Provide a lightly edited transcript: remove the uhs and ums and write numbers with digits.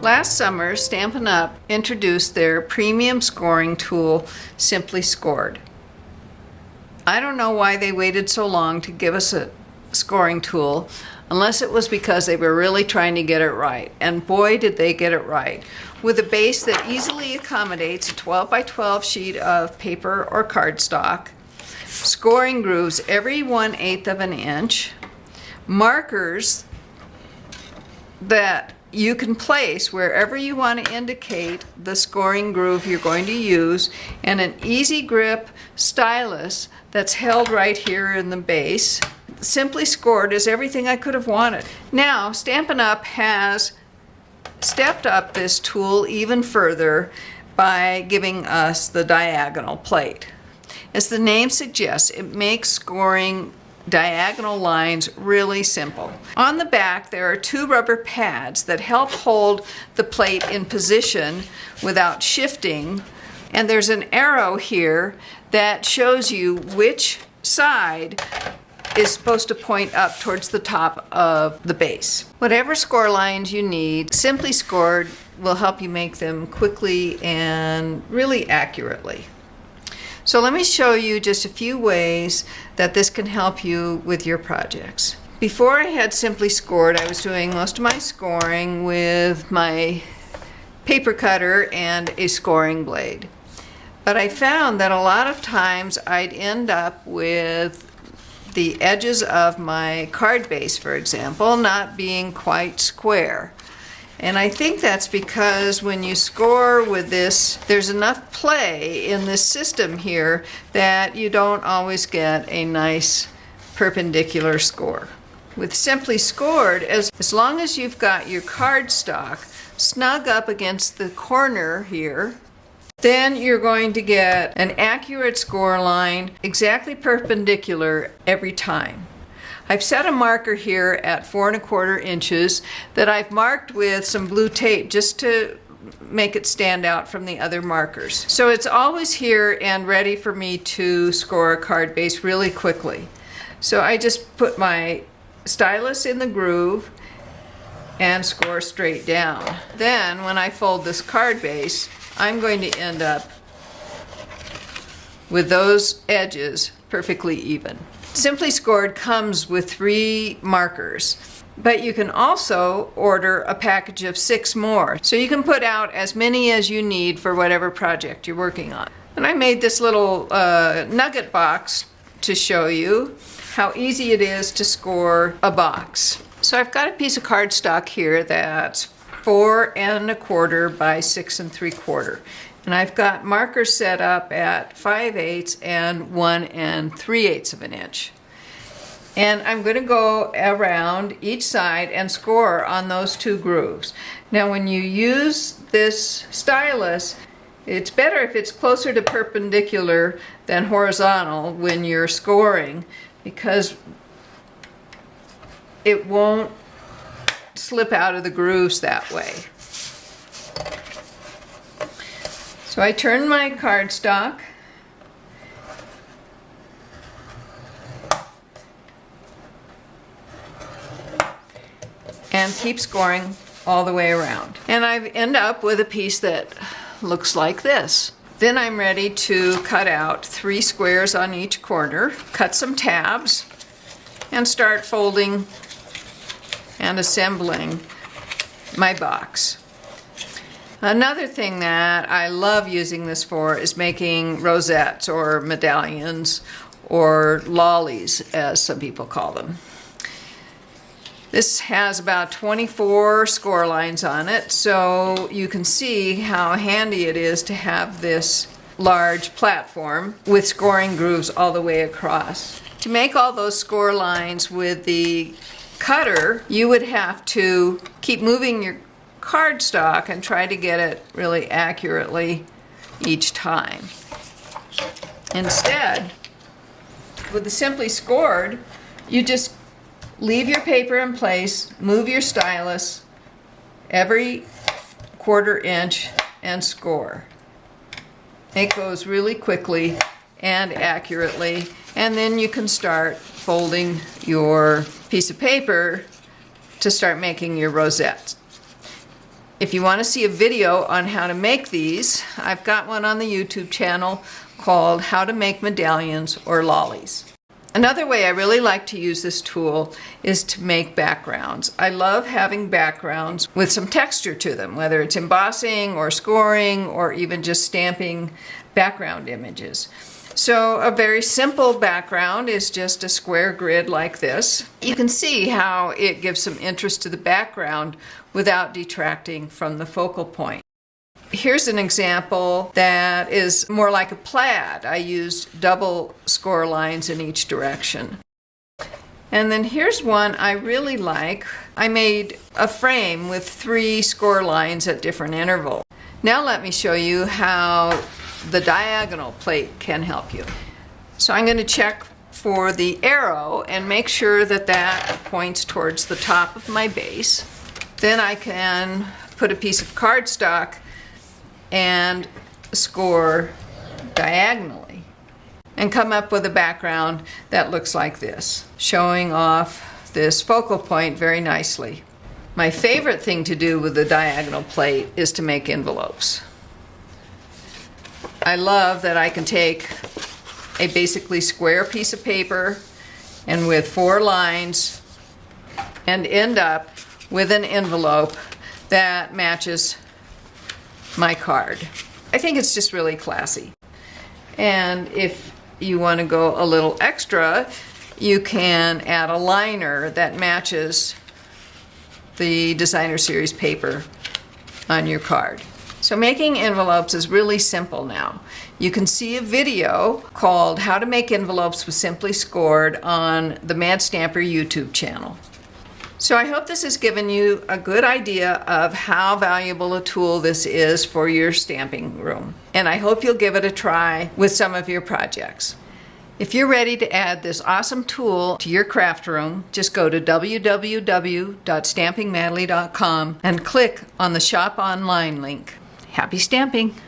Last summer, Stampin' Up! Introduced their premium scoring tool, Simply Scored. I don't know why they waited so long to give us a scoring tool, unless it was because they were really trying to get it right. And boy, did they get it right. With a base that easily accommodates a 12 by 12 sheet of paper or cardstock, scoring grooves every 1/8 of an inch, markers that you can place wherever you want to indicate the scoring groove you're going to use, and an easy grip stylus that's held right here in the base. Simply Scored is everything I could have wanted. Now, Stampin' Up! Has stepped up this tool even further by giving us the diagonal plate. As the name suggests, it makes scoring diagonal lines really simple. On the back, there are 2 rubber pads that help hold the plate in position without shifting, and there's an arrow here that shows you which side is supposed to point up towards the top of the base. Whatever score lines you need, Simply Scored will help you make them quickly and really accurately. So let me show you just a few ways that this can help you with your projects. Before I had Simply Scored, I was doing most of my scoring with my paper cutter and a scoring blade. But I found that a lot of times I'd end up with the edges of my card base, for example, not being quite square. And I think that's because when you score with this, there's enough play in this system here that you don't always get a nice perpendicular score. With Simply Scored, as long as you've got your cardstock snug up against the corner here, then you're going to get an accurate score line exactly perpendicular every time. I've set a marker here at 4 1/4 inches that I've marked with some blue tape just to make it stand out from the other markers. So it's always here and ready for me to score a card base really quickly. So I just put my stylus in the groove and score straight down. Then when I fold this card base, I'm going to end up with those edges perfectly even. Simply Scored comes with 3 markers, but you can also order a package of 6 more. So you can put out as many as you need for whatever project you're working on. And I made this little nugget box to show you how easy it is to score a box. So I've got a piece of cardstock here that's 4 1/4 by 6 3/4. And I've got markers set up at 5/8 and 1 3/8 of an inch. And I'm going to go around each side and score on those 2 grooves. Now when you use this stylus, it's better if it's closer to perpendicular than horizontal when you're scoring, because it won't slip out of the grooves that way. So I turn my cardstock and keep scoring all the way around. And I end up with a piece that looks like this. Then I'm ready to cut out 3 squares on each corner, cut some tabs, and start folding and assembling my box. Another thing that I love using this for is making rosettes or medallions or lollies, as some people call them. This has about 24 score lines on it, so you can see how handy it is to have this large platform with scoring grooves all the way across. To make all those score lines with the cutter, you would have to keep moving your cardstock and try to get it really accurately each time. Instead, with the Simply Scored, you just leave your paper in place, move your stylus every 1/4 inch and score. It goes really quickly and accurately, and then you can start folding your piece of paper to start making your rosettes. If you want to see a video on how to make these, I've got one on the YouTube channel called How to Make Medallions or Lollies. Another way I really like to use this tool is to make backgrounds. I love having backgrounds with some texture to them, whether it's embossing or scoring or even just stamping background images. So a very simple background is just a square grid like this. You can see how it gives some interest to the background without detracting from the focal point. Here's an example that is more like a plaid. I used double score lines in each direction. And then here's one I really like. I made a frame with 3 score lines at different intervals. Now let me show you how the diagonal plate can help you. So I'm going to check for the arrow and make sure that that points towards the top of my base. Then I can put a piece of cardstock and score diagonally and come up with a background that looks like this, showing off this focal point very nicely. My favorite thing to do with the diagonal plate is to make envelopes. I love that I can take a basically square piece of paper and with 4 lines and end up with an envelope that matches my card. I think it's just really classy. And if you want to go a little extra, you can add a liner that matches the designer series paper on your card. So making envelopes is really simple now. You can see a video called How to Make Envelopes with Simply Scored on the Mad Stamper YouTube channel. So I hope this has given you a good idea of how valuable a tool this is for your stamping room. And I hope you'll give it a try with some of your projects. If you're ready to add this awesome tool to your craft room, just go to www.stampingmadly.com and click on the Shop Online link. Happy stamping!